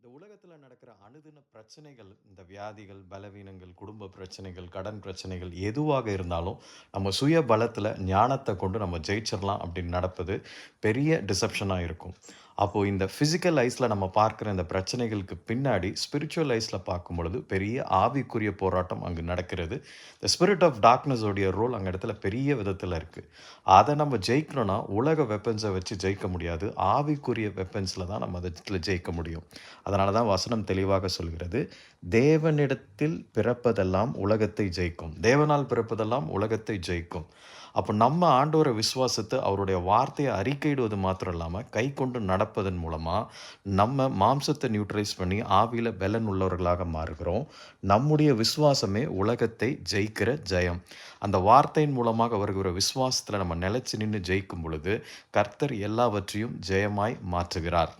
இந்த உலகத்துல நடக்கிற அணுதின பிரச்சனைகள், இந்த வியாதிகள், பலவீனங்கள், குடும்ப பிரச்சனைகள், கடன் பிரச்சனைகள் எதுவாக இருந்தாலும், நம்ம சுய பலத்துல ஞானத்த கொண்டு நம்ம ஜெயிச்சிரலாம் அப்படின்னு நடப்பது பெரிய டிசெப்ஷனா இருக்கும். அப்போ இந்த பிசிக்கல் ஐஸ்ல நம்ம பார்க்கிற இந்த பிரச்சனைகளுக்கு பின்னாடி, ஸ்பிரிச்சுவல் ஐஸ்ல பார்க்கும்பொழுது பெரிய ஆவிக்குரிய போராட்டம் அங்கு நடக்கிறது. இந்த ஸ்பிரிட் ஆஃப் டார்க்னஸ் உடைய ரோல் அங்க இடத்துல பெரிய விதத்துல இருக்கு. அத நம்ம ஜெயிக்கணும்னா, உலக வெப்பன்ஸ வச்சு ஜெயிக்க முடியாது. ஆவிக்குரிய வெப்பன்ஸ்ல தான் நம்ம அதுல ஜெயிக்க முடியும். அதனால தான் வசனம் தெளிவாக சொல்கிறது, தேவனிடத்தில் பிறப்பதெல்லாம் உலகத்தை ஜெயிக்கும். தேவனால் பிறப்பதெல்லாம் உலகத்தை ஜெயிக்கும். அப்ப நம்ம ஆண்டவர விசுவாசித்து அவருடைய வார்த்தைய அறிக்கையிடுவது மாத்திரம் இல்லாம, கைக்கொண்டு நடப்பதன் மூலமா, நம்ம மாம்சத்த நியூட்ரலைஸ் பண்ணி ஆவியில பெலன் உள்ளவர்களாக மாறுகிறோம். நம்முடைய விசுவாசமே உலகத்தை ஜெயிக்கிற ஜெயம். அந்த வார்த்தையின் மூலமாக வருகிற விசுவாசத்துல நம்ம நிலைச்சு நின்னு ஜெயிக்கும் பொழுது, கர்த்தர் எல்லாவற்றையும் ஜெயமாய் மாற்றுகிறார்.